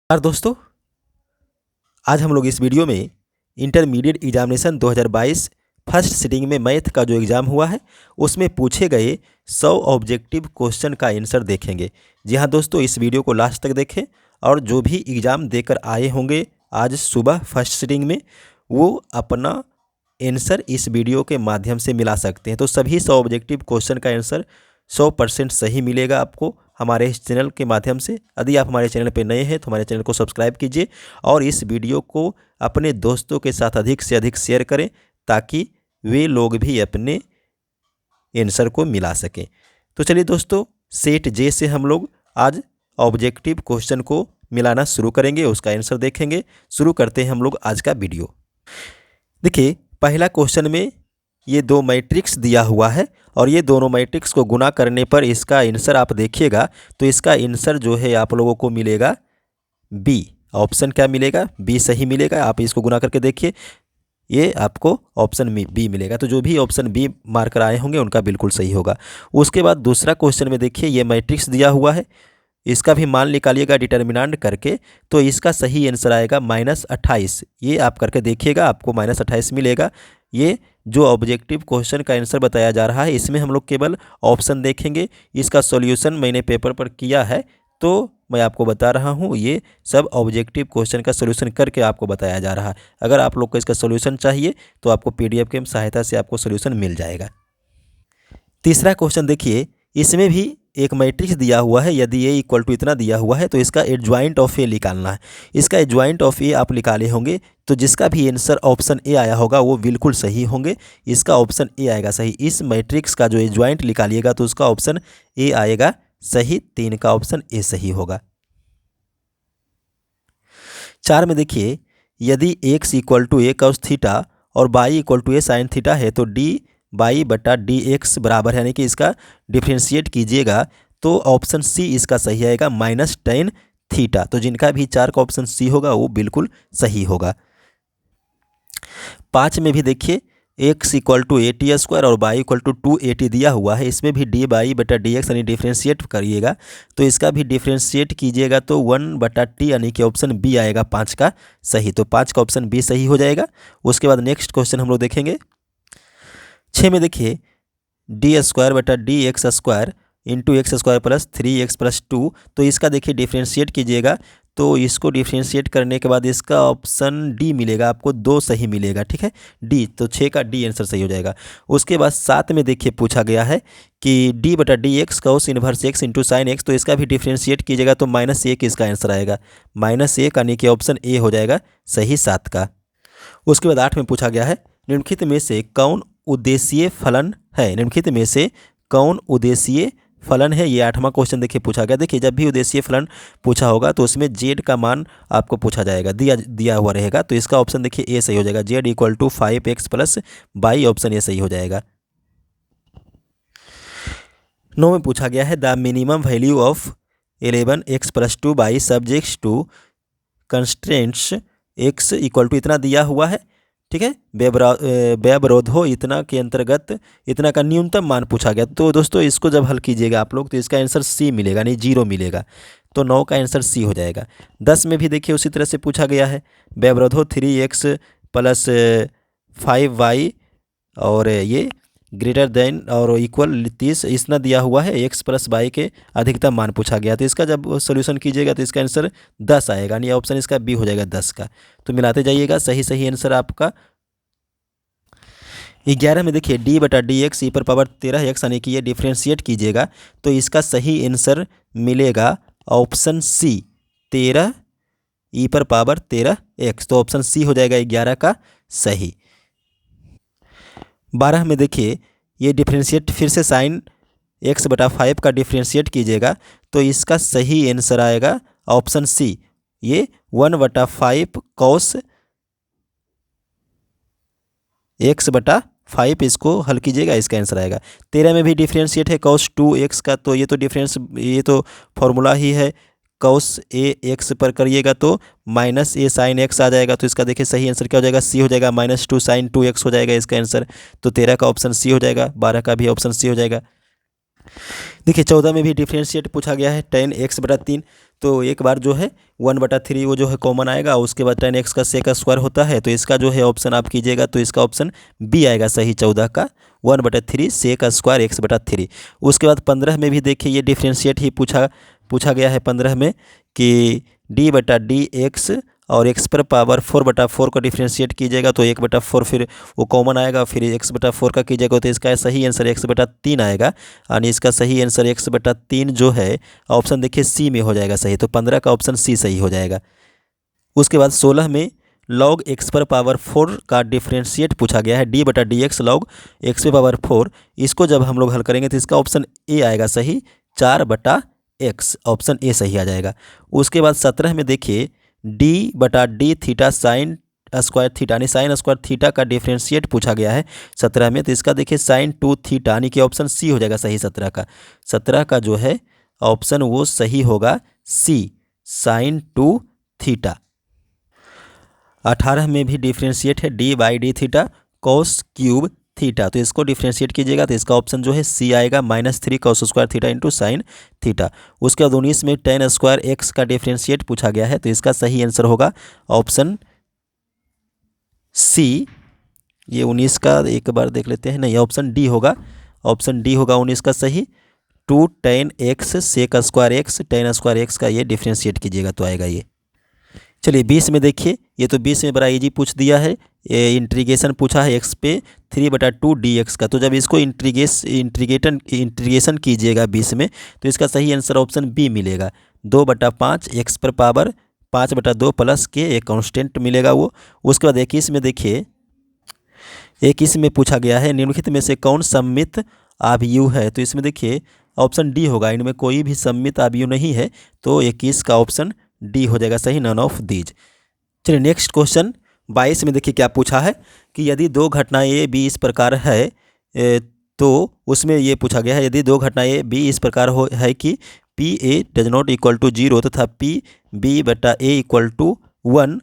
और दोस्तों, आज हम लोग इस वीडियो में इंटरमीडिएट एग्जामिनेशन 2022 फर्स्ट सिटिंग में मैथ का जो एग्ज़ाम हुआ है उसमें पूछे गए 100 ऑब्जेक्टिव क्वेश्चन का आंसर देखेंगे। जी हाँ दोस्तों, इस वीडियो को लास्ट तक देखें और जो भी एग्ज़ाम देकर आए होंगे आज सुबह फर्स्ट सिटिंग में, वो अपना आंसर इस वीडियो के माध्यम से मिला सकते हैं। तो सभी 100 ऑब्जेक्टिव क्वेश्चन का आंसर 100% सही मिलेगा आपको हमारे इस चैनल के माध्यम से। यदि आप हमारे चैनल पर नए हैं तो हमारे चैनल को सब्सक्राइब कीजिए और इस वीडियो को अपने दोस्तों के साथ अधिक से अधिक शेयर करें ताकि वे लोग भी अपने आंसर को मिला सकें। तो चलिए दोस्तों, सेट जे से हम लोग आज ऑब्जेक्टिव क्वेश्चन को मिलाना शुरू करेंगे, उसका आंसर देखेंगे। शुरू करते हैं हम लोग आज का वीडियो। देखिए, पहला क्वेश्चन में ये दो मैट्रिक्स दिया हुआ है और ये दोनों मैट्रिक्स को गुना करने पर इसका आंसर आप देखिएगा तो इसका आंसर जो है आप लोगों को मिलेगा बी। ऑप्शन क्या मिलेगा? बी सही मिलेगा। आप इसको गुना करके देखिए, ये आपको ऑप्शन बी मिलेगा। तो जो भी ऑप्शन बी मार्कर आए होंगे उनका बिल्कुल सही होगा। उसके बाद दूसरा क्वेश्चन में देखिए, ये मैट्रिक्स दिया हुआ है, इसका भी मान निकालिएगा डिटर्मिनेंट करके, तो इसका सही आंसर आएगा -28। ये आप करके देखिएगा, आपको -28 मिलेगा। ये जो ऑब्जेक्टिव क्वेश्चन का आंसर बताया जा रहा है इसमें हम लोग केवल ऑप्शन देखेंगे। इसका सॉल्यूशन मैंने पेपर पर किया है तो मैं आपको बता रहा हूँ, ये सब ऑब्जेक्टिव क्वेश्चन का सॉल्यूशन करके आपको बताया जा रहा है। अगर आप लोग को इसका सॉल्यूशन चाहिए तो आपको पीडीएफ के सहायता से आपको सॉल्यूशन मिल जाएगा। तीसरा क्वेश्चन देखिए, इसमें भी एक मैट्रिक्स दिया हुआ है। यदि ए इक्वल टू इतना दिया हुआ है तो इसका एडजॉइंट ऑफ ए निकालना है। इसका एडजॉइंट ऑफ ए आप निकाले होंगे तो जिसका भी आंसर ऑप्शन ए आया होगा वो बिल्कुल सही होंगे। इसका ऑप्शन ए आएगा सही। इस मैट्रिक्स का जो एडजॉइंट निकालिएगा तो उसका ऑप्शन ए आएगा सही। 3 का ऑप्शन ए सही होगा। 4 में देखिए, यदि x equal to A cos theta और y equal to A sine theta है तो डी बाई बटा डी एक्स बराबर है, यानी कि इसका डिफ्रेंशिएट कीजिएगा तो ऑप्शन सी इसका सही आएगा -tan थीटा। तो जिनका भी 4 का ऑप्शन सी होगा वो बिल्कुल सही होगा। 5 में भी देखिए, x equal to A T square और y इक्वल टू 2at दिया हुआ है। इसमें भी डी बाई बटा डी एक्स यानी डिफ्रेंशिएट करिएगा तो इसका भी डिफ्रेंशिएट कीजिएगा तो 1/t यानी कि ऑप्शन बी आएगा 5 का सही। तो 5 का ऑप्शन बी सही हो जाएगा। उसके बाद नेक्स्ट क्वेश्चन हम लोग देखेंगे। 6 में देखिए, डी स्क्वायर बटा D X square into x square plus 3x plus 2, तो इसका देखिए डिफ्रेंशिएट कीजिएगा तो इसको डिफ्रेंशिएट करने के बाद इसका ऑप्शन डी मिलेगा, आपको 2 सही मिलेगा। ठीक है, डी, तो 6 का डी आंसर सही हो जाएगा। उसके बाद 7 में देखिए पूछा गया है कि डी बटा D x cos inverse x into sine x, तो इसका भी डिफ्रेंशिएट कीजिएगा तो -1 इसका आंसर आएगा। -1 यानी कि ऑप्शन ए हो जाएगा सही 7 का। उसके बाद 8 में पूछा गया है, निम्नलिखित में से कौन उद्देशीय फलन है? निम्नलिखित में से कौन उद्देशीय फलन है? ये 8वां क्वेश्चन देखिए पूछा गया। देखिए, जब भी उद्देशीय फलन पूछा होगा तो उसमें जेड का मान आपको पूछा जाएगा, दिया हुआ रहेगा। तो इसका ऑप्शन देखिए ए सही हो जाएगा। Z equal to 5x plus y, option A सही हो जाएगा। 9 में पूछा गया है, the minimum value of 11x plus 2 Y subjects to constraints x equal to इतना दिया हुआ है। ठीक है, व्यवरोधो इतना के अंतर्गत इतना का न्यूनतम मान पूछा गया। तो दोस्तों, इसको जब हल कीजिएगा आप लोग तो इसका आंसर सी मिलेगा, नहीं 0 मिलेगा। तो 9 का आंसर सी हो जाएगा। 10 में भी देखिए उसी तरह से पूछा गया है, व्यवरोधो 3x प्लस 5y और ये ग्रेटर देन और इक्वल 30 इतना दिया हुआ है, x प्लस y के अधिकतम मान पूछा गया। तो इसका जब सोल्यूशन कीजिएगा तो इसका आंसर 10 आएगा, यानी ऑप्शन इसका बी हो जाएगा 10 का। तो मिलाते जाइएगा, सही सही आंसर आपका। 11 में देखिए, डी बटा डी एक्स ई पर पावर 13x यानी कि ये डिफ्रेंशिएट कीजिएगा तो इसका सही आंसर मिलेगा ऑप्शन सी 13 ई पर पावर 13x। तो ऑप्शन सी हो जाएगा 11 का सही। 12 में देखिए, ये डिफ्रेंशिएट फिर से साइन x बटा 5 का डिफ्रेंशिएट कीजिएगा तो इसका सही आंसर आएगा ऑप्शन सी, ये 1/5 कॉस x बटा 5, इसको हल कीजिएगा, इसका आंसर आएगा। 13 में भी डिफ्रेंशिएट है cos 2x का, तो ये तो फॉर्मूला ही है। cos a x पर करिएगा तो -a sin x आ जाएगा। तो इसका देखिए सही आंसर क्या हो जाएगा? सी हो जाएगा। -2 sin 2x हो जाएगा इसका आंसर। तो 13 का ऑप्शन सी हो जाएगा। 12 का भी ऑप्शन सी हो जाएगा। देखिए 14 में भी डिफ्रेंशिएट पूछा गया है tan x बटा 3। तो एक बार जो है 1/3 वो जो है कॉमन आएगा, उसके बाद tan x का सेक स्क्वायर होता है, तो इसका जो है ऑप्शन आप कीजिएगा तो इसका ऑप्शन बी आएगा सही 14 का 1/3 सेक स्क्वायर x/3। उसके बाद 15 में भी देखिए ये डिफ्रेंशिएट ही पूछा गया है 15 में कि d/dx और x पर पावर 4/4 का डिफ्रेंशिएट कीजिएगा तो 1/4 फिर वो कॉमन आएगा, फिर x/4 का कीजिएगा तो इसका सही आंसर x/3 आएगा। यानी इसका सही आंसर x/3 जो है ऑप्शन देखिए सी में हो जाएगा सही, तो 15 का ऑप्शन सी सही हो जाएगा। उसके बाद 16 में log x पर पावर 4 का डिफ्रेंशिएट पूछा गया है d/dx log x पे पावर 4। इसको जब हम लोग हल करेंगे तो इसका ऑप्शन ए आएगा सही 4/x, ऑप्शन ए सही आ जाएगा। उसके बाद 17 में देखिए d/d theta sine square theta यानी साइन स्क्वायर थीटा का डिफ्रेंशिएट पूछा गया है 17 में, तो इसका देखिए साइन 2 थीटा यानी कि ऑप्शन सी हो जाएगा सही 17 का जो है ऑप्शन वो सही होगा सी साइन 2 थीटा। 18 में भी डिफ्रेंशिएट है d/d theta cos cube theta, तो इसको डिफ्रेंशिएट कीजिएगा तो इसका ऑप्शन जो है सी आएगा -3 cos square theta into sine theta. उसके बाद 19 में tan स्क्वायर x का डिफ्रेंशिएट पूछा गया है, तो इसका सही आंसर होगा ऑप्शन सी। ये 19 का एक बार देख लेते हैं, नहीं ऑप्शन डी होगा, ऑप्शन डी होगा 19 का सही 2 tan x sec square x tan square x का ये डिफ्रेंशिएट कीजिएगा तो आएगा ये। चलिए 20 में देखिए, ये तो 20 में बड़ा इजी पूछ दिया है, ये इंटीग्रेशन पूछा है x पे 3/2 dx का, तो जब इसको इंटीग्रेशन कीजिएगा 20 में तो इसका सही आंसर ऑप्शन बी मिलेगा 2/5 x पर पावर 5/2 प्लस के एक कांस्टेंट मिलेगा वो। उसके बाद 21 में देखिए 21 में पूछा गया है निम्नलिखित में से कौन सममित आव्यूह है, तो इसमें देखिए ऑप्शन डी होगा, इनमें कोई भी सममित आव्यूह नहीं है, तो 21 का ऑप्शन डी हो जाएगा सही नन ऑफ दीज। चलिए नेक्स्ट क्वेश्चन 22 में देखिए क्या पूछा है कि यदि दो घटनाएं ए बी इस प्रकार है तो उसमें ये पूछा गया है यदि दो घटनाएं ए बी इस प्रकार है कि P A does not equal to 0 तथा पी बी बटा ए इक्वल टू 1,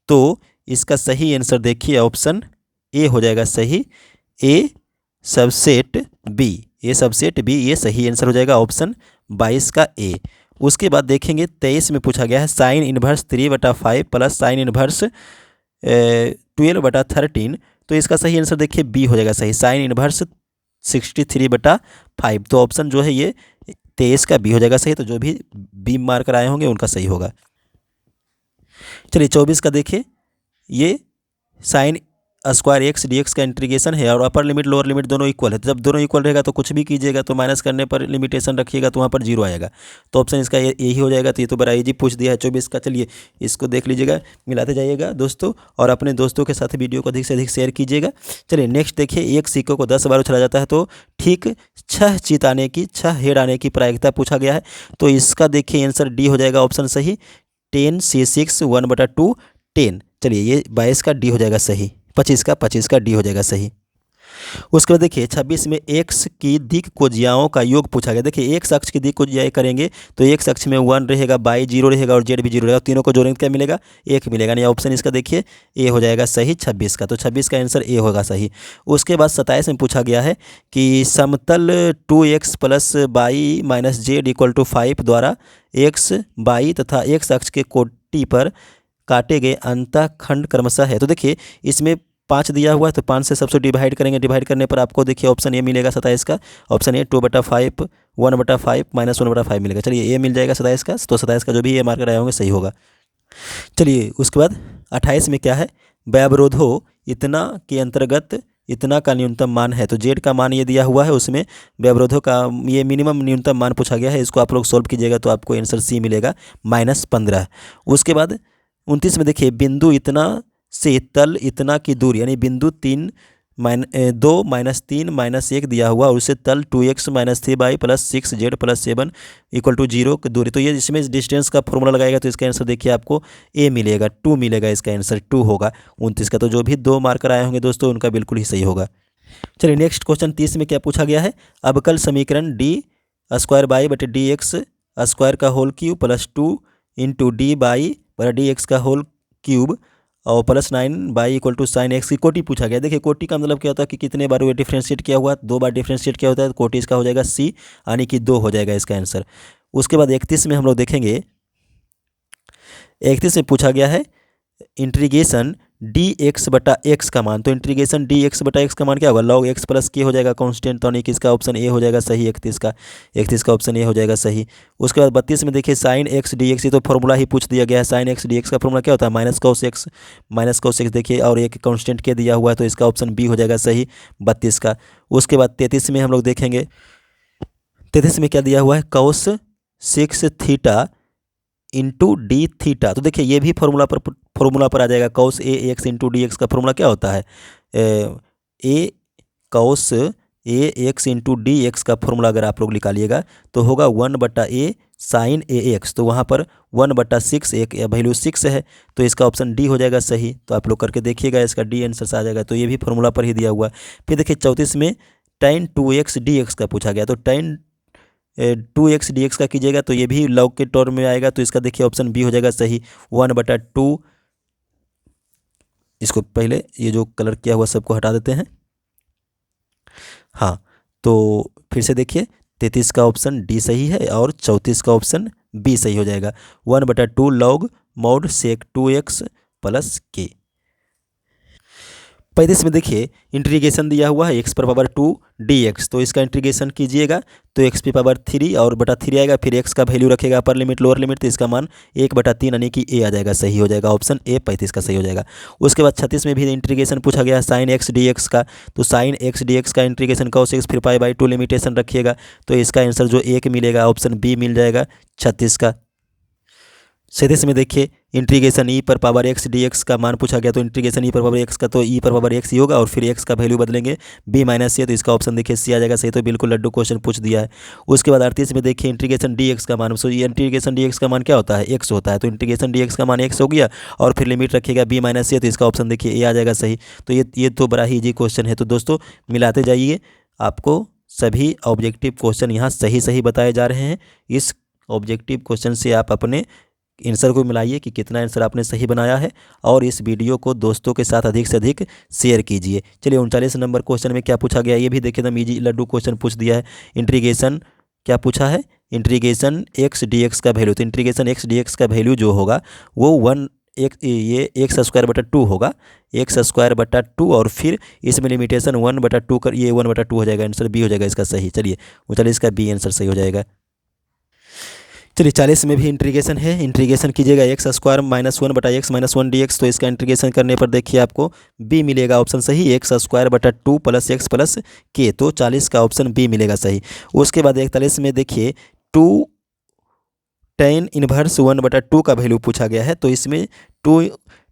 तो इसका सही आंसर देखिए ऑप्शन ए हो जाएगा सही ए सबसेट बी, ए सबसेट बी ये सही आंसर हो जाएगा ऑप्शन 22 का ए। उसके बाद देखेंगे 23 में पूछा गया है sine inverse 3/5 plus sine inverse 12/13, तो इसका सही आंसर देखिए बी हो जाएगा सही साइन इनवर्स 63/5, तो ऑप्शन जो है ये 23 का बी हो जाएगा सही, तो जो भी बी मार्कर आए होंगे उनका सही होगा। चलिए 24 का देखिए, ये साइन स्क्वायर x dx का इंटीग्रेशन है और अपर लिमिट लोअर लिमिट दोनों इक्वल है, तो जब दोनों इक्वल रहेगा तो कुछ भी कीजिएगा तो माइनस करने पर लिमिटेशन रखिएगा तो वहाँ पर 0 आएगा, तो ऑप्शन इसका यही हो जाएगा। तो ये तो बड़ा इजी पूछ दिया है 24 का। चलिए इसको देख लीजिएगा, मिलाते जाइएगा दोस्तों और अपने दोस्तों के साथ वीडियो को अधिक से अधिक शेयर कीजिएगा। चलिए नेक्स्ट देखिए, एक सिक्कों को 10 बार उछला जाता है तो ठीक 6 चित आने की 6 हेड आने की प्रायिकता पूछा गया है, तो इसका देखिए आंसर डी हो जाएगा ऑप्शन सही 10c6 1/2 10। चलिए ये 22 का डी हो जाएगा सही, 25 का डी हो जाएगा सही। उसके बाद देखिए 26 में x की दिक् कोज्याओं का योग पूछा गया। देखिए एक अक्ष की दिक् कोज्याएं करेंगे तो एक अक्ष में 1 रहेगा, y 0 रहेगा और z भी 0 रहेगा, तीनों को जोड़ेंगे क्या मिलेगा 1 मिलेगा, यानी ऑप्शन इसका देखिए ए हो जाएगा सही 26 का, तो 26 का आंसर ए होगा सही। उसके बाद 27 में पूछा गया है कि समतल 2x plus y minus Z equal to 5 द्वारा x y तथा x अक्ष के कोटि पर काटे गए अंतःखंड क्रमशः है, तो देखिए इसमें 5 दिया हुआ है तो 5 से सबसे डिवाइड करेंगे, डिवाइड करने पर आपको देखिए ऑप्शन ए मिलेगा 27 का, ऑप्शन ए 2/5 1/5 माइनस 1/5 मिलेगा। चलिए ए मिल जाएगा 27 का, तो 27 का जो भी ए मार्कर आए होंगे सही होगा। चलिए उसके बाद 28 में क्या है, व्यवरोधो इतना के अंतर्गत इतना का न्यूनतम मान है, तो जेड का मान ये दिया हुआ है, उसमें व्यवरोधों का ये मिनिमम न्यूनतम मान पूछा गया है, इसको आप लोग सोल्व कीजिएगा तो आपको आंसर सी मिलेगा -15। उसके बाद 29 में देखिए बिंदु इतना से तल इतना की दूरी, यानी बिंदु 2 -3 -1 दिया हुआ और उससे तल 2x - 3y plus 6z plus 7 equal to 0 की दूरी, तो ये इसमें डिस्टेंस का फॉर्मूला लगाएगा तो इसका आंसर देखिए आपको ए मिलेगा 2 मिलेगा, इसका आंसर 2 होगा 29 का, तो जो भी 2 मार्कर आए होंगे दोस्तों उनका बिल्कुल ही सही होगा। चलिए नेक्स्ट क्वेश्चन 30 में क्या पूछा गया है, अवकल समीकरण डी स्क्वायर बाई बटे डी एक्स स्क्वायर का whole cube plus 2 into D Y बटा डी एक्स का होल क्यूब और +9y=sin x की कोटि पूछा गया। देखिए कोटि का मतलब क्या होता है कि कितने बार वो डिफ्रेंशिएट किया हुआ, 2 बार डिफ्रेंशिएट किया होता है, तो कोटि इसका हो जाएगा सी, यानी कि 2 हो जाएगा इसका आंसर। उसके बाद 31 में हम लोग देखेंगे, 31 में पूछा गया है इंटीग्रेशन dx/x का मान। तो इंटीग्रेशन dx/x का मान क्या होगा, log x प्लस के हो जाएगा कांस्टेंट, तो यानी कि इसका ऑप्शन ए हो जाएगा सही। 31 का ऑप्शन ए हो जाएगा सही। उसके बाद 32 में देखिए sin x dx, ये तो फॉर्मूला ही पूछ दिया गया है। sin x dx का फॉर्मूला क्या होता है, -cos x देखिए, और एक कांस्टेंट के दिया हुआ है, तो इसका ऑप्शन बी हो जाएगा सही 32 का। उसके बाद 33 में हम लोग देखेंगे, 33 में क्या दिया हुआ है, cos 6 theta into D theta. तो देखिए ये भी फॉर्मूला पर आ जाएगा। cos ax into D X का फॉर्मूला क्या होता है, ए cos ax into D X का फॉर्मूला अगर आप लोग निकालिएगा तो होगा 1/a sin ax। तो वहाँ पर 1/6, एक वैल्यू 6 है, तो इसका ऑप्शन डी हो जाएगा सही। तो आप लोग करके देखिएगा, इसका डी आंसर से आ जाएगा। तो ये भी फॉर्मूला पर ही दिया हुआ है। फिर देखिए 34 में tan 2x dx का पूछा गया। तो tan 2x dx का कीजिएगा तो ये भी लॉग के टर्म में आएगा, तो इसका देखिए ऑप्शन बी हो जाएगा सही 1/2। इसको पहले ये जो कलर किया हुआ सबको हटा देते हैं। हाँ, तो फिर से देखिए 33 का ऑप्शन डी सही है और 34 का ऑप्शन बी सही हो जाएगा। 1/2 log mod sec 2x plus के। 35 में देखिए इंटीग्रेशन दिया हुआ है x⁻2 dx, तो इसका इंटीग्रेशन कीजिएगा तो x⁻3 और बटा 3 आएगा, फिर x का वैल्यू रखेगा अपर लिमिट लोअर लिमिट, तो इसका मान 1/3 यानी कि ए आ जाएगा, सही हो जाएगा। ऑप्शन ए 35 का सही हो जाएगा। उसके बाद 36 में भी इंटीग्रेशन पूछा गया है sin x dx का। तो sin x dx का इंटीग्रेशन cos x फिर π/2 लिमिटेशन रखिएगा, तो इसका आंसर जो एक मिलेगा ऑप्शन बी मिल जाएगा 36 का। 37 में देखिए इंटीग्रेशन e⁻x dx का मान पूछा गया। तो इंटीग्रेशन e⁻x का तो e⁻x ही होगा, और फिर x का वैल्यू बदलेंगे b-a, तो इसका ऑप्शन देखिए सी आ जाएगा सही। तो बिल्कुल लड्डू क्वेश्चन पूछ दिया है। उसके बाद 38 में देखिए इंटीग्रेशन dx का मान। सो ये इंटीग्रेशन dx का मान क्या होता है, x होता है। तो इंटीग्रेशन dx का मान x हो गया, और फिर लिमिट रखिएगा b-a, तो इसका ऑप्शन देखिए ए आ जाएगा सही। तो ये तो बड़ा ही ईजी क्वेश्चन है। तो दोस्तों मिलाते जाइए, आपको सभी ऑब्जेक्टिव क्वेश्चन यहाँ सही सही बताए जा रहे हैं। इस ऑब्जेक्टिव क्वेश्चन से आप अपने आंसर को मिलाइए कि कितना आंसर आपने सही बनाया है, और इस वीडियो को दोस्तों के साथ अधिक से अधिक शेयर कीजिए। चलिए 39 नंबर क्वेश्चन में क्या पूछा गया, ये भी देखिए एकदम ईजी लड्डू क्वेश्चन पूछ दिया है। इंटीग्रेशन क्या पूछा है, इंटीग्रेशन x dx का वैल्यू। तो इंटीग्रेशन x dx का वैल्यू जो होगा वो ये x² होगा, x², और फिर इसमें लिमिटेशन 1/2 कर, ये 1/2 हो जाएगा, आंसर बी हो जाएगा इसका सही। चलिए 39 का बी आंसर सही हो जाएगा। चलिए 40 में भी इंटीग्रेशन है, इंटीग्रेशन कीजिएगा x² -1/x -1 dx। तो इसका इंटीग्रेशन करने पर देखिए आपको b मिलेगा ऑप्शन सही, x² प्लस x प्लस के। तो 40 का ऑप्शन बी मिलेगा सही। उसके बाद 41 में देखिए 2 tan 1 1/2 का वैल्यू पूछा गया है। तो इसमें 2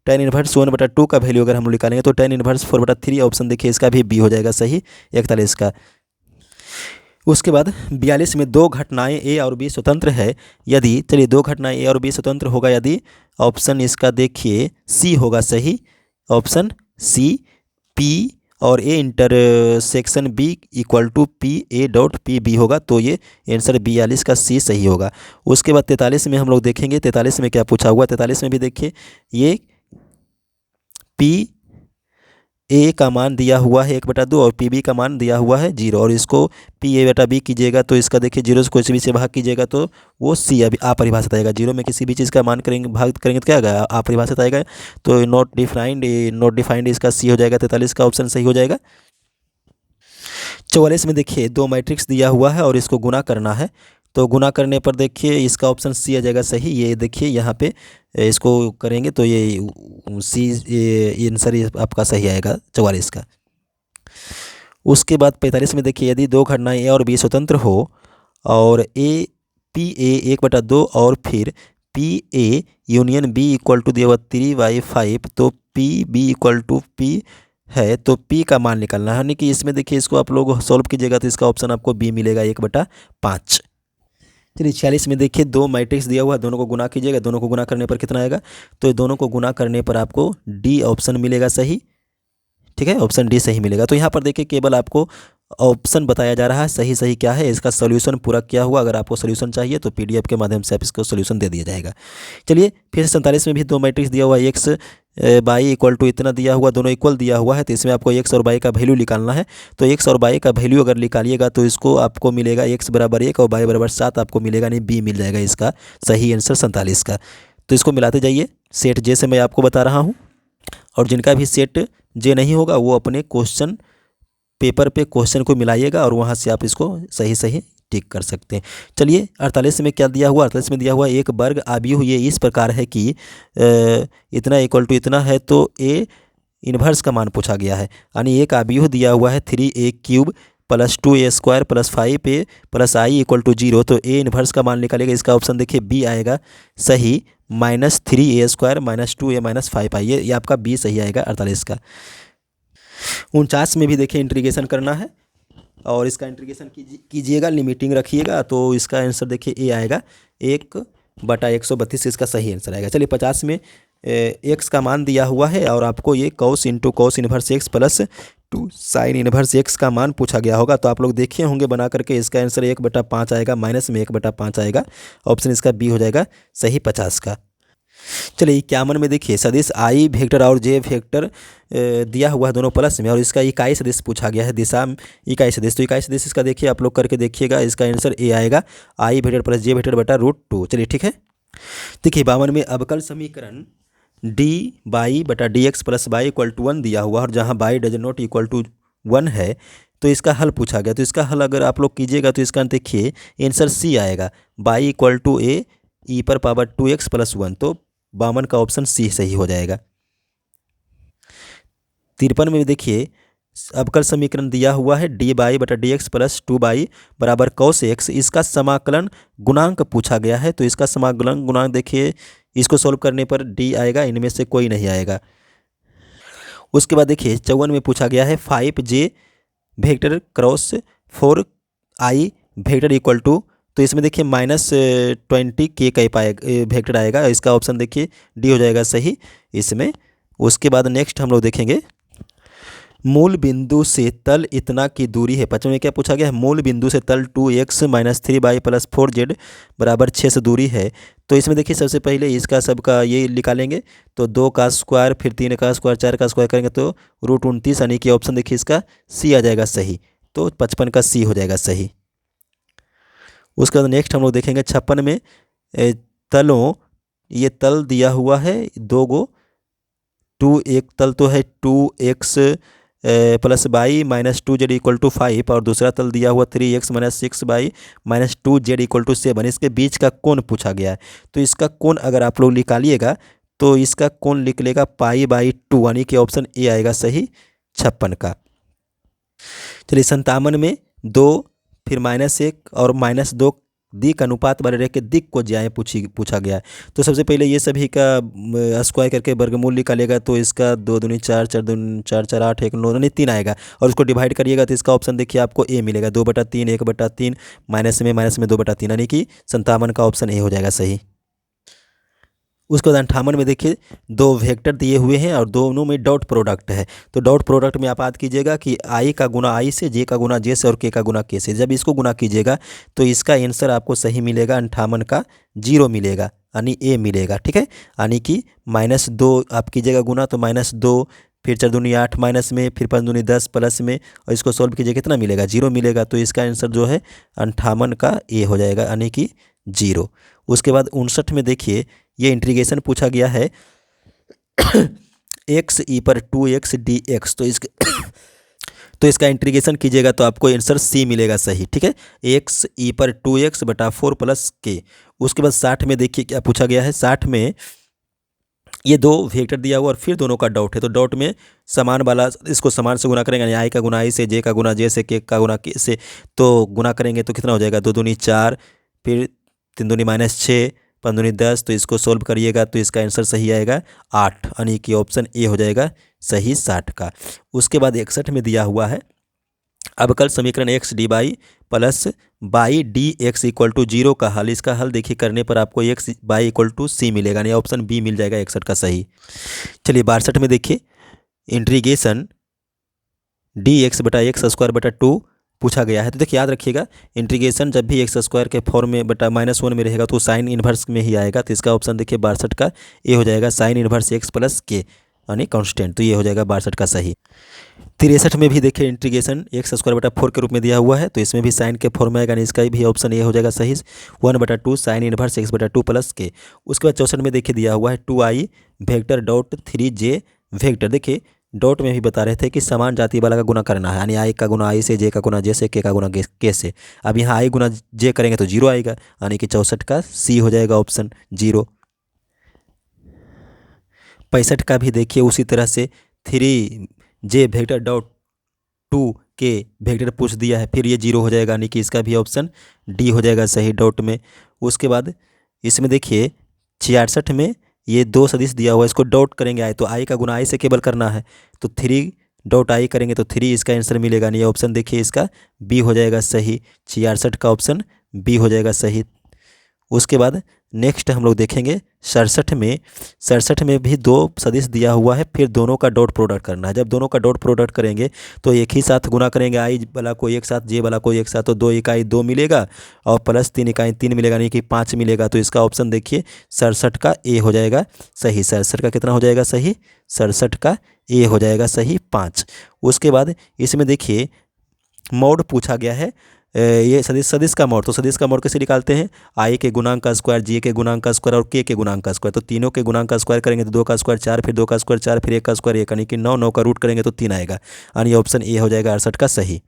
tan 1 1/2 का वैल्यू अगर हम निकालेंगे तो tan 1 4/3 ऑप्शन देखिए इसका भी बी हो जाएगा सही 41 का। उसके बाद 42 में दो घटनाएं ए और बी स्वतंत्र है यदि, चलिए दो घटनाएं ए और बी स्वतंत्र होगा यदि, ऑप्शन इसका देखिए सी होगा सही, ऑप्शन सी। पी और A intersection B equal to P A dot P B होगा, तो ये आंसर 42 का सी सही होगा। उसके बाद 43 में हम लोग देखेंगे, 43 में क्या पूछा हुआ, 43 में भी देखिए ये पी ए का मान दिया हुआ है 1/2 और पी बी का मान दिया हुआ है 0, और इसको पी ए बटा बी कीजिएगा तो इसका देखिए 0 से कोई भी से भाग कीजिएगा तो वो सी अभी अपरिभाषित आएगा। 0 में किसी भी चीज़ का मान करेंगे, भाग करेंगे तो क्या आएगा, अपरिभाषित आएगा। तो नॉट डिफाइंड इसका सी हो जाएगा, 43 का ऑप्शन सही हो जाएगा। 44 में देखिए दो मैट्रिक्स दिया हुआ है और इसको गुना करना है, तो गुना करने पर देखिए इसका ऑप्शन सी आ जाएगा सही। ये देखिए यहाँ पे इसको करेंगे तो ये सी, ये आंसर आपका सही आएगा 44 का। उसके बाद 45 में देखिए यदि दो घटनाएं ए और बी स्वतंत्र हो और पी ए 1/2 और फिर P A union B equal to दिया हुआ 3/5, तो P B equal to P है, तो p का मान निकालना है। यानी कि इसमें देखिए इसको आप लोग सॉल्व कीजिएगा तो इसका ऑप्शन आपको b मिलेगा 1/5। चलिए 46 में देखिए दो मैट्रिक्स दिया हुआ है, दोनों को गुना कीजिएगा, दोनों को गुना करने पर कितना आएगा, तो दोनों को गुना करने पर आपको डी ऑप्शन मिलेगा सही। ठीक है, ऑप्शन डी सही मिलेगा। तो यहाँ पर देखिए केवल आपको ऑप्शन बताया जा रहा है, सही सही क्या है, इसका सोल्यूशन पूरा किया हुआ। अगर आपको सोल्यूशन चाहिए तो पीडीएफ के माध्यम से आप इसको सोल्यूशन दे दिया जाएगा। चलिए फिर 47 में भी दो मैट्रिक्स दिया हुआ है, x बाई इक्वल टू इतना दिया हुआ, दोनों इक्वल दिया हुआ है, तो इसमें आपको एक्स और बाई का वैल्यू निकालना है। तो एक्स और बाई का वैल्यू अगर निकालिएगा तो इसको आपको मिलेगा एक्स बराबर 1 और बाई बराबर 7 आपको मिलेगा, नहीं बी मिल जाएगा इसका सही आंसर 47 का। तो इसको मिलाते जाइए, सेट जे से मैं आपको बता रहा हूँ, और जिनका भी सेट जे नहीं होगा वो अपने क्वेश्चन पेपर पे क्वेश्चन को मिलाइएगा और वहाँ से आप इसको सही सही टिक कर सकते हैं। चलिए 48 में क्या दिया हुआ, 48 में दिया हुआ एक वर्ग आव्यूह ये इस प्रकार है कि इतना इक्वल टू इतना है, तो ए इन्वर्स का मान पूछा गया है, यानी एक आव्यूह दिया हुआ है 3a³ plus 2a² plus 5a plus i equal to 0, तो ए इन्वर्स का मान निकालेगा, इसका ऑप्शन देखिए बी आएगा सही, -3a² minus 2a minus 5i, ये आपका बी सही आएगा 48 का। 49 में भी देखिए इंटीग्रेशन करना है और इसका इंटीग्रेशन कीजिएगा, लिमिटिंग रखिएगा, तो इसका आंसर देखिए ए आएगा 1/132 इसका सही आंसर आएगा। चलिए 50 में एक्स का मान दिया हुआ है और आपको ये cos into cos inverse x plus 2 sign inverse x का मान पूछा गया होगा, तो आप लोग देखे होंगे बना करके, इसका आंसर 1/5 आएगा, माइनस में 1/5 आएगा, ऑप्शन इसका बी हो जाएगा सही 50 का। चलिए 51 में देखिए सदिश आई वेक्टर और जे वेक्टर दिया हुआ है दोनों प्लस में, और इसका इकाई सदिश पूछा गया है दिशा इकाई सदिश, तो इकाई सदिश इसका देखिए आप लोग करके देखिएगा, इसका आंसर ए आएगा आई वेक्टर प्लस जे वेक्टर बटा √2। चलिए ठीक है, देखिए 52 में अवकल समीकरण डी बाई बटा D X plus Y equal to 1 दिया हुआ, और जहाँ Y does not equal to 1 है तो इसका हल पूछा गया, तो इसका हल अगर आप लोग कीजिएगा तो इसका देखिए आंसर सी आएगा, बाई इक्वल टू ए ई पर पावर 2x प्लस 1, तो 52 का ऑप्शन सी सही हो जाएगा। 53 में देखिए अवकल समीकरण दिया हुआ है डी बाई बटा डी एक्स प्लस 2 बराबर कॉस एक्स, इसका समाकलन गुणांक पूछा गया है, तो इसका समाकलन गुणांक देखिए इसको सॉल्व करने पर डी आएगा, इनमें से कोई नहीं आएगा। उसके बाद देखिए 54 में पूछा गया है 5j vector cross 4i vector equal to, तो इसमें देखिए -20k का वेक्टर आएगा, इसका ऑप्शन देखिए डी हो जाएगा सही इसमें। उसके बाद नेक्स्ट हम लोग देखेंगे मूल बिंदु से तल इतना की दूरी है, 55 में क्या पूछा गया है, मूल बिंदु से तल 2x - 3y प्लस 4z बराबर 6 से दूरी है, तो इसमें देखिए सबसे पहले इसका सबका ये निकालेंगे, तो 2 का स्क्वायर फिर 3 का स्क्वायर 4 का स्क्वायर करेंगे तो √29, यानी कि ऑप्शन देखिए इसका सी आ जाएगा सही, तो 55 का सी हो जाएगा सही। उसके बाद नेक्स्ट हम लोग देखेंगे 56 में तलों, ये तल दिया हुआ है 2 गो, एक तल तो है 2x plus Y minus 2z equal to 5, और दूसरा तल दिया हुआ 3x minus 6y minus 2z equal to 7, इसके बीच का कोण पूछा गया है, तो इसका कोण अगर आप लोग निकालिएगा तो इसका कोण निकलेगा π/2, यानी कि ऑप्शन ए आएगा सही 56 का। चलिए 57 में 2 फिर -1 और -2 दिक अनुपात वाले रेखा के दिक को ज्याएँ पूछा गया है, तो सबसे पहले ये सभी का स्क्वायर करके वर्गमूल निकालेगा, तो इसका 2 दूनी 4 4 दूनी 4 4 8 1 9 यानी 3 आएगा, और उसको डिवाइड करिएगा तो इसका ऑप्शन देखिए आपको ए मिलेगा 2/3 1/3 माइनस में 2/3, यानी कि 57 का ऑप्शन ए हो जाएगा सही। उसके बाद 58 में देखिए 2 वेक्टर दिए हुए हैं और दोनों में डॉट प्रोडक्ट है, तो डॉट प्रोडक्ट में आप याद कीजिएगा कि आई का गुना आई से, जे का गुना जे से और के का गुना के से, जब इसको गुना कीजिएगा तो इसका आंसर आपको सही मिलेगा 58 का 0 मिलेगा, यानी ए मिलेगा, ठीक है, यानी कि -2 आप कीजिएगा गुना तो -2 फिर 4 दूनी 8 माइनस में फिर 5 दूनी 10 प्लस में, और इसको सॉल्व कीजिए कितना मिलेगा 0 मिलेगा, तो इसका आंसर जो है 58 का ए हो जाएगा, यानी कि 0। उसके बाद 59 में देखिए ये इंटीग्रेशन पूछा गया है x e पर 2x dx, तो इसका इंटीग्रेशन कीजिएगा तो आपको आंसर सी मिलेगा सही, ठीक है, x e पर 2x बटा 4 प्लस के। उसके बाद 60 में देखिए क्या पूछा गया है, 60 में ये 2 वेक्टर दिया हुआ और फिर दोनों का डॉट है, तो डॉट में समान वाला इसको समान से गुना करेंगे, यानी आई का गुना आई से, जे का गुना जे से, के का गुना के से, तो गुना करेंगे तो कितना हो जाएगा 2 दूनी 4 फिर 3 दूनी -6 5 दूनी 10, तो इसको सोल्व करिएगा तो इसका आंसर सही आएगा 8, यानी कि ऑप्शन ए हो जाएगा सही 60 का। उसके बाद 61 में दिया हुआ है अवकल समीकरण x dy plus Y D X equal to 0 का हल, इसका हल देखिए करने पर आपको x बाई इक्वल टू सी मिलेगा, यानी ऑप्शन बी मिल जाएगा 61 का सही। चलिए 62 में देखिए इंटीग्रेशन dx बटा x² 2 पूछा गया है, तो देखिए याद रखिएगा इंटीग्रेशन जब भी x² के फॉर्म में बटा -1 में रहेगा तो साइन इन्वर्स में ही आएगा, तो इसका ऑप्शन देखिए 62 का ए हो जाएगा साइन इन्वर्स x प्लस के, यानी कांस्टेंट, तो ये हो जाएगा 62 का सही। 63 में भी देखिए इंटीग्रेशन एक्स स्क्वायर बटा 4 के रूप में दिया हुआ है, तो इसमें भी साइन के फॉर्म में आएगा, यानी इसका भी ऑप्शन ये हो जाएगा सही, 1/2 साइन इनवर्स एक्स बटा 2 प्लस के। उसके बाद 64 में देखिए दिया हुआ है 2i vector dot 3j vector. देखिए डॉट में भी बता रहे थे कि समान जाति वाला का गुना करना है, यानी आई का गुना आई से, जे का गुना जे से, के का गुना के से। अब यहाँ आई गुना जे करेंगे तो 0 आएगा, यानी कि 64 का सी हो जाएगा ऑप्शन 0। 65 का भी देखिए उसी तरह से 3j वेक्टर डॉट 2 के वेक्टर पूछ दिया है, फिर ये 0 हो जाएगा, यानी कि इसका भी ऑप्शन डी हो जाएगा सही डॉट में। उसके बाद इसमें देखिए 66 में ये 2 सदिश दिया हुआ है, इसको डॉट करेंगे आई, तो आई का गुना आई से केवल करना है, तो 3 डॉट आई करेंगे तो 3 इसका आंसर मिलेगा, नहीं ये ऑप्शन देखिए इसका बी हो जाएगा सही, 66 का ऑप्शन बी हो जाएगा सही। उसके बाद नेक्स्ट हम लोग देखेंगे 67 में भी 2 सदिश दिया हुआ है, फिर दोनों का डॉट प्रोडक्ट करना है। जब दोनों का डॉट प्रोडक्ट करेंगे तो एक ही साथ गुना करेंगे, आई वाला को एक साथ, जे वाला को एक साथ, तो 2 इकाई 2 मिलेगा और प्लस 3 इकाई 3 मिलेगा, नहीं कि 5 मिलेगा, तो इसका ऑप्शन देखिए 67 का ए हो जाएगा सही। 67 का कितना हो जाएगा सही, 67 का ए हो जाएगा सही 5। उसके बाद इसमें देखिए मॉड पूछा गया है, ये सदिश का मॉड, तो सदिश का मॉड कैसे निकालते हैं, आई के गुणांक का स्क्वायर, जे के गुणांक का स्क्वायर और के गुणांक का स्क्वायर, तो तीनों के गुणांक का स्क्वायर करेंगे तो 2 का स्क्वायर 4, फिर 2 का स्क्वायर 4, फिर 1 का स्क्वायर 1, यानी कि 9 का रूट करेंगे तो 3 आएगा, यानी ऑप्शन ए हो जाएगा 68 का सही।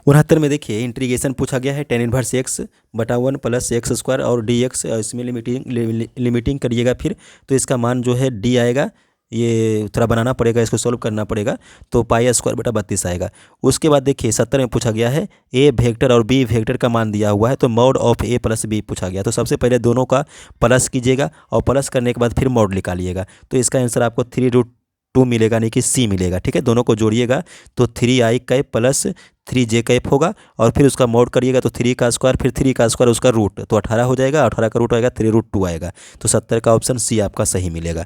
69 में देखिए इंटीग्रेशन पूछा गया है, tan इनवर्स एक्स बटा 1 प्लस एक्स स्क्वायर और डी एक्स, इसमें लिमिटिंग करिएगा फिर, तो इसका मान जो है डी आएगा, ये थोड़ा बनाना पड़ेगा, इसको सॉल्व करना पड़ेगा, तो पाई स्क्वायर बटा 32 आएगा। उसके बाद देखिए 70 में पूछा गया है ए वेक्टर और बी वेक्टर का मान दिया हुआ है, तो mod of A plus B पूछा गया, तो सबसे पहले दोनों का प्लस कीजिएगा और प्लस करने के बाद फिर मॉड निकालिएगा, तो इसका आंसर आपको 3√2 मिलेगा, नहीं कि सी मिलेगा, ठीक है। दोनों को जोड़िएगा तो 3i cap plus 3j cap होगा, और फिर उसका मॉड करिएगा तो 3 का स्क्वायर, फिर 3 का स्क्वायर उसका रूट, तो 18 हो जाएगा, 18 का रूट आएगा 3√2 आएगा, तो 70 का ऑप्शन सी आपका सही मिलेगा।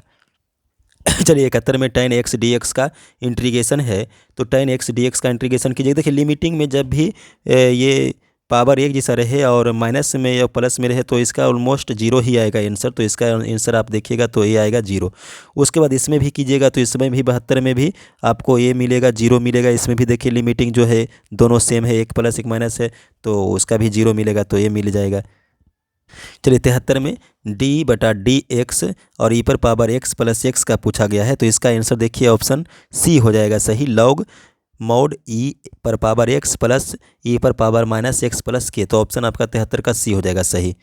चलिए 71 में tan x dx का इंटीग्रेशन है, तो tan x dx का इंटीग्रेशन कीजिए। देखिए लिमिटिंग में जब भी ये पावर एक जैसा रहे और माइनस में या प्लस में रहे तो इसका ऑलमोस्ट 0 ही आएगा आंसर, तो इसका आंसर आप देखिएगा तो ये आएगा 0। उसके बाद इसमें भी कीजिएगा तो इसमें भी 72 में भी आपको ये मिलेगा 0 मिलेगा, इसमें भी देखिए लिमिटिंग जो है दोनों सेम है, 1 प्लस 1 माइनस है, तो उसका भी 0 मिलेगा, तो ये मिल जाएगा। चलिए 73 में d बटा डी एक्स और ई पर पावर x प्लस एक्स का पूछा गया है, तो इसका आंसर देखिए ऑप्शन सी हो जाएगा सही, लॉग मॉड ई पर पावर x प्लस ई पर पावर माइनस एक्स प्लस के, तो ऑप्शन आपका 73 का सी हो जाएगा सही।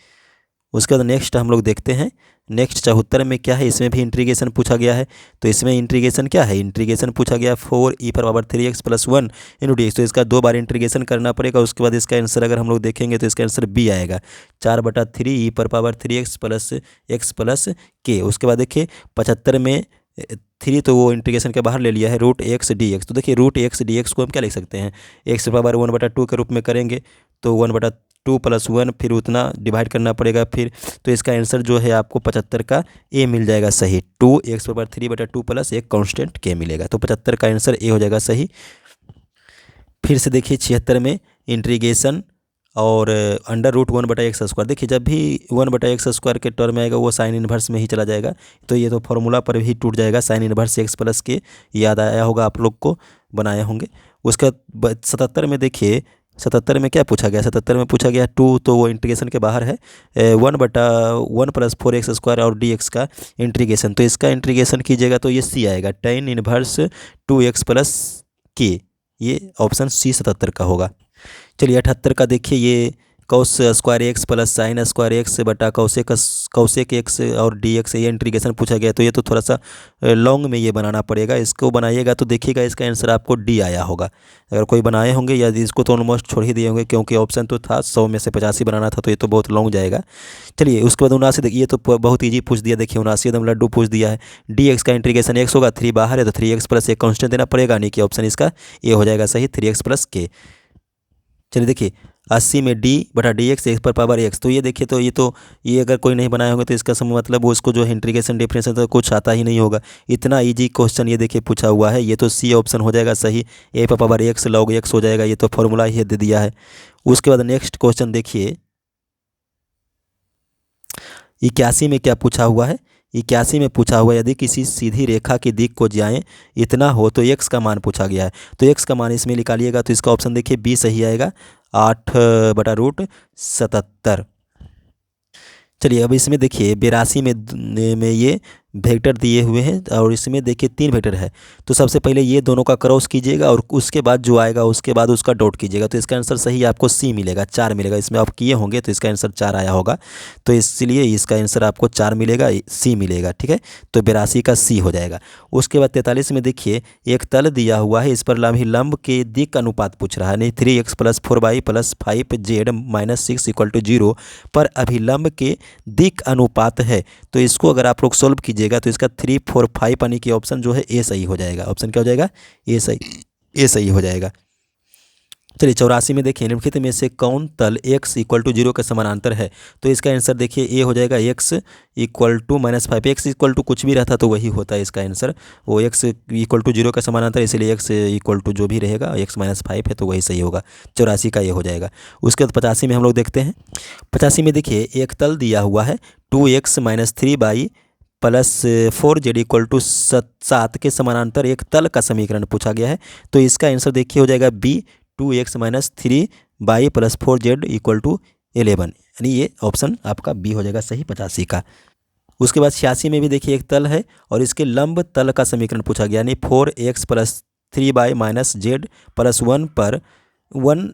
उसके बाद नेक्स्ट हम लोग देखते हैं, नेक्स्ट 74 में क्या है, इसमें भी इंटीग्रेशन पूछा गया है, तो इसमें इंटीग्रेशन क्या है, इंटीग्रेशन पूछा गया 4e पर power 3x plus 1 into D x, तो इसका 2 बार इंटीग्रेशन करना पड़ेगा। उसके बाद इसका आंसर अगर हम लोग देखेंगे तो इसका आंसर बी आएगा, 4/3 e पर power 3x plus x plus के। उसके बाद देखिए 75 में 3 तो वो इंटीग्रेशन के बाहर ले लिया है, √x dx, तो देखिए √x dx को हम क्या लिख सकते हैं, x पावर 1/2 के रूप में करेंगे, तो 1/2 प्लस 1 फिर उतना डिवाइड करना पड़ेगा फिर, तो इसका आंसर जो है आपको 75 का ए मिल जाएगा सही, 2x पावर 3/2 प्लस एक कांस्टेंट के मिलेगा, तो 75 का आंसर ए हो जाएगा सही। फिर से देखिए 76 में इंटीग्रेशन और √1/x स्क्वायर, देखिए जब भी 1/x स्क्वायर के टर्म में आएगा वो साइन इन्वर्स में ही चला जाएगा, तो ये तो फॉर्मूला पर भी टूट जाएगा, साइन इन्वर्स x प्लस के याद आया होगा आप लोग को, बनाए होंगे। उसके बाद 77 में देखिए 77 में क्या पूछा गया, 77 में पूछा गया 2, तो वो इंटीग्रेशन के बाहर है, 1/1 प्लस 4x स्क्वायर और dx का इंटीग्रेशन, तो इसका इंटीग्रेशन कीजिएगा तो ये सी आएगा, tan इन्वर्स 2x प्लस के, ये ऑप्शन सी 77 का होगा। चलिए 78 का देखिए, ये cos square x plus sine square x बटा कौसेक एक्स और डी एक्स, ये इंटीग्रेशन पूछा गया, तो ये तो थोड़ा सा लॉन्ग में ये बनाना पड़ेगा, इसको बनाइएगा तो देखिएगा इसका आंसर आपको डी आया होगा, अगर कोई बनाए होंगे या इसको तो ऑलमोस्ट छोड़ ही दिए होंगे, क्योंकि ऑप्शन तो था 100 में से 85 बनाना था, तो ये तो बहुत लॉन्ग जाएगा। चलिए उसके बाद 79 देखिए, ये तो बहुत ईजी पूछ दिया, देखिए 79 एकदम लड्डू पूछ दिया है, डी एक्स का इंटीग्रेशन एक्स होगा, 3 बाहर है तो 3x प्लस एक कॉन्स्टेंट देना पड़ेगा, नहीं कि ऑप्शन इसका ये हो जाएगा सही, 3x प्लस के। चलिए देखिए 80 में d बटा डी एक्स एक्स पर पावर x, तो ये देखिए तो ये अगर कोई नहीं बनाया होगा तो इसका मतलब वो उसको जो है इंटीग्रेशन डिफरेंशियल तो कुछ आता ही नहीं होगा, इतना इजी क्वेश्चन ये देखिए पूछा हुआ है, ये तो सी ऑप्शन हो जाएगा सही, a पर पावर x log x हो जाएगा, ये तो फॉर्मूला ही दे दिया है। उसके बाद नेक्स्ट क्वेश्चन देखिए 81 में क्या पूछा हुआ है, 81 में पूछा हुआ यदि किसी सीधी रेखा की दिक् को ज्याएँ इतना हो तो x का मान पूछा गया है। तो x का मान इसमें निकालिएगा तो इसका ऑप्शन देखिए बी सही आएगा, 8/√77। चलिए अब इसमें देखिए 82 में ये वेक्टर दिए हुए हैं और इसमें देखिए 3 वेक्टर है। तो सबसे पहले ये दोनों का क्रॉस कीजिएगा और उसके बाद जो आएगा उसके बाद उसका डॉट कीजिएगा। तो इसका आंसर सही आपको सी मिलेगा, 4 मिलेगा। इसमें आप किए होंगे तो इसका आंसर 4 आया होगा, तो इसलिए इसका आंसर आपको 4 मिलेगा, सी मिलेगा। ठीक है, तो 82 का सी हो जाएगा। उसके बाद 43 में देखिए एक तल दिया हुआ है, इस पर अभिलंब के दिक् अनुपात पूछ रहा है, नहीं 3x + 4y + 5z - 6 = 0 पर अभिलंब के दिक् अनुपात है। तो इसको अगर आप लोग सोल्व कीजिएगा तो इसका 3, 4, 5 यानी कि ऑप्शन जो है ए सही हो जाएगा। ऑप्शन क्या हो जाएगा? ए सही हो जाएगा। चलिए 84 में देखिए निम्नलिखित में से कौन तल x = 0 के समानांतर है? तो इसका आंसर देखिए ए हो जाएगा, x = -5। x = कुछ भी रहता तो वही होता है इसका आंसर, वो x = 0 का समानांतर, इसलिए x = जो भी रहेगा x - 5 है तो वही सही होगा। 84 का ये हो जाएगा। उसके बाद 85 में हम लोग देखते हैं। 85 में देखिए एक तल दिया हुआ है 2x - 3y + 4z = 7 के समानांतर एक तल का समीकरण पूछा गया है। तो इसका आंसर देखिए हो जाएगा बी, 2x - 3y + 4z = 11, यानी ये ऑप्शन आपका बी हो जाएगा सही 85 का। उसके बाद 86 में भी देखिए एक तल है और इसके लंब तल का समीकरण पूछा गया, यानी 4x + 3y - z + 1 पर 1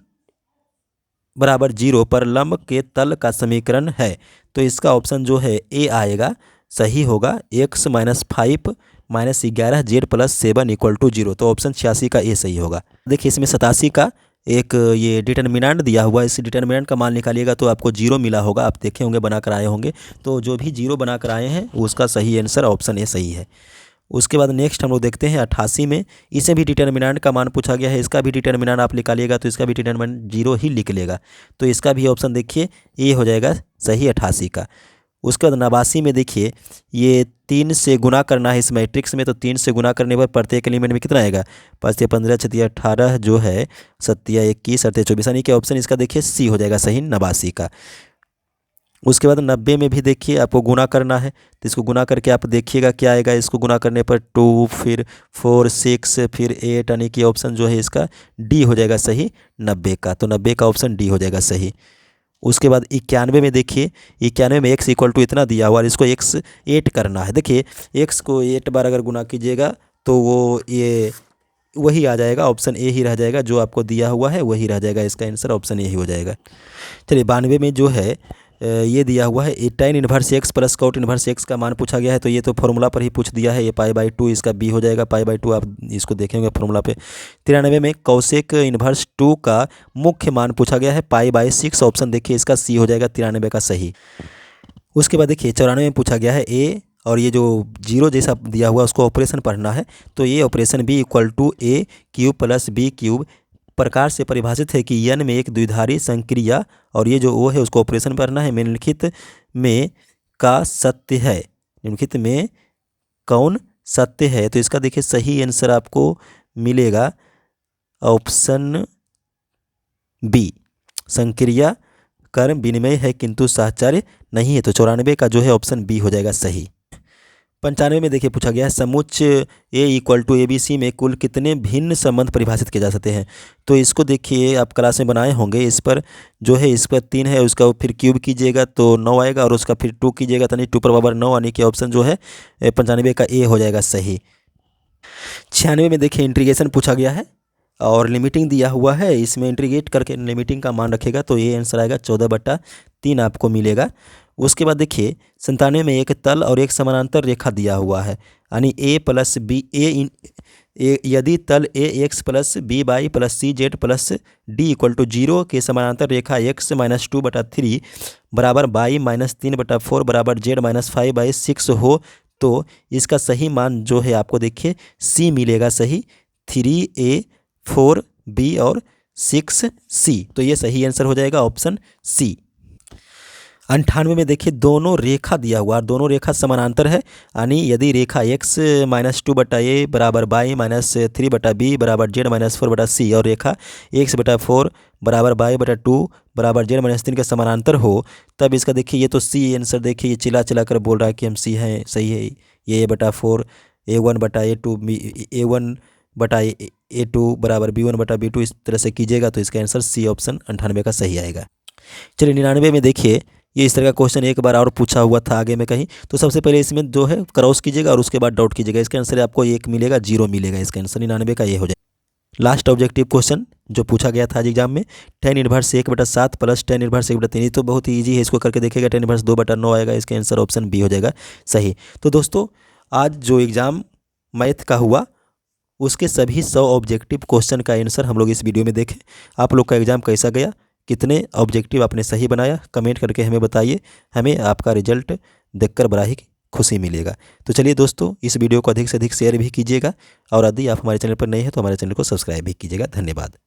= 0 पर लंब के तल का समीकरण है। तो इसका ऑप्शन जो है ए आएगा, सही होगा, x - 5 - 11z + 7 = 0। तो ऑप्शन 86 का ए सही होगा। देखिए इसमें 87 का एक ये डिटर्मिनेंट दिया हुआ है, इस डिटर्मिनेंट का मान निकालिएगा तो आपको 0 मिला होगा, आप देखे होंगे बना कर आए होंगे। तो जो भी 0 बना कर आए हैं उसका सही आंसर ऑप्शन ए सही है। उसके बाद नेक्स्ट हम लोग देखते हैं 88 में, इसे भी डिटर्मिनेंट का मान पूछा गया है, इसका भी डिटर्मिनेंट आप निकालिएगा तो इसका भी डिटर्मिनेंट 0 ही निकलेगा। तो इसका भी ऑप्शन देखिए ए हो जाएगा सही 88 का। उसके बाद 89 में देखिए ये 3 से गुना करना है इस मैट्रिक्स में, तो 3 से गुना करने पर प्रत्येक एलिमेंट में कितना आएगा? 5 × 15 = 18 जो है 7 × 21 = 24, यानी कि ऑप्शन इसका देखिए सी हो जाएगा सही 89 का। उसके बाद 90 में भी देखिए आपको गुना करना है, तो इसको गुना करके आप देखिएगा क्या आएगा। इसको गुना करने पर 2, फिर 4, 6, फिर 8, यानी कि ऑप्शन जो है इसका डी हो जाएगा सही 90 का। तो 90 का ऑप्शन डी हो जाएगा सही। उसके बाद 91 में देखिए, 91 में x = इतना दिया हुआ और इसको x 8 करना है। देखिए x को 8 बार अगर गुना कीजिएगा तो वो ये वही आ जाएगा, ऑप्शन ए ही रह जाएगा, जो आपको दिया हुआ है वही रह जाएगा, इसका आंसर ऑप्शन ए ही हो जाएगा। चलिए 92 में जो है ये दिया हुआ है tan inverse x + cot inverse x का मान पूछा गया है। तो ये तो फॉर्मूला पर ही पूछ दिया है, ये π/2 इसका b हो जाएगा, π/2 आप इसको देखेंगे फॉर्मूला पे। 93 में cosec इनवर्स 2 का मुख्य मान पूछा गया है, π/6, ऑप्शन देखिए इसका सी हो जाएगा 93 का सही। उसके बाद देखिए 94 में पूछा गया है a और ये जो 0 जैसा दिया हुआ उसको ऑपरेशन पढ़ना है। तो ये ऑपरेशन b = a³ + b³ प्रकार से परिभाषित है कि n में एक द्विधारी संक्रिया और ये जो O है उसको ऑपरेशन करना है, निम्नलिखित में का सत्य है। निम्नलिखित में कौन सत्य है? तो इसका देखिए सही आंसर आपको मिलेगा ऑप्शन बी, संक्रिया कर्म विनिमय है किंतु साहचर्य नहीं है। तो 94 का जो है ऑप्शन बी हो जाएगा सही। 95 में देखिए पूछा गया है समुच्च A = ABC में कुल कितने भिन्न संबंध परिभाषित किए जा सकते हैं। तो इसको देखिए आप क्लास में बनाए होंगे, इस पर जो है इस पर 3 है, उसका फिर क्यूब कीजिएगा तो 9 आएगा और उसका फिर 2 कीजिएगा तो 2⁻9, यानी कि ऑप्शन जो है 95 का ए हो जाएगा सही। 96 में देखिए इंटीग्रेशन पूछा गया है और लिमिटिंग दिया हुआ है, इसमें इंटीग्रेट करके लिमिटिंग का मान रखेगा तो ये आंसर आएगा 14/3 आपको मिलेगा। उसके बाद देखिए 97 में एक तल और एक समानांतर रेखा दिया हुआ है, यानी a + b यदि तल ax + by + cz + d = 0 के समानांतर रेखा x - 2/3 बराबर y - 3/4 बराबर z - 5/6 हो तो इसका सही मान जो है आपको देखिए c मिलेगा सही, 3a, 4b और 6c। तो ये सही आंसर हो जाएगा ऑप्शन सी। 98 में देखिए दोनों रेखा दिया हुआ और दोनों रेखा समानांतर है, यानी यदि रेखा x-2 बटा a बराबर y माइनस 3 बटा b बराबर z माइनस 4 बटा c और रेखा x बटा 4 बराबर y बटा 2 बराबर z माइनस 3 के समानांतर हो, तब इसका देखिए ये तो c आंसर देखिए, ये चिल्ला चिल्ला कर बोल रहा है कि हम c हैं, सही है। ये a बटा 4 a1 बटा a2 a1 बटा a2 बराबर b1 बटा b2 इस तरह से कीजिएगा तो इसका आंसर सी ऑप्शन 98 का सही आएगा। चलिए 99 में देखिए ये इस तरह का क्वेश्चन एक बार और पूछा हुआ था आगे में कहीं, तो सबसे पहले इसमें जो है क्रॉस कीजिएगा और उसके बाद डॉट कीजिएगा, इसका आंसर आपको 1 मिलेगा, 0 मिलेगा, इसका आंसर 99 का ये हो जाएगा। लास्ट ऑब्जेक्टिव क्वेश्चन जो पूछा गया था आज एग्जाम में, tan inverse 1/7 plus tan inverse 1/3, ये तो बहुत ही ईजी है, इसको करके देखेगा tan इनवर्स 2/9 आएगा, इसका आंसर ऑप्शन बी हो जाएगा सही। तो दोस्तों आज जो एग्ज़ाम मैथ का हुआ उसके सभी 100 ऑब्जेक्टिव क्वेश्चन का आंसर हम लोग इस वीडियो में देखें। आप लोग का एग्ज़ाम कैसा गया, कितने ऑब्जेक्टिव आपने सही बनाया, कमेंट करके हमें बताइए, हमें आपका रिजल्ट देखकर बड़ा ही खुशी मिलेगा। तो चलिए दोस्तों इस वीडियो को अधिक से अधिक शेयर भी कीजिएगा और यदि आप हमारे चैनल पर नए हैं तो हमारे चैनल को सब्सक्राइब भी कीजिएगा। धन्यवाद।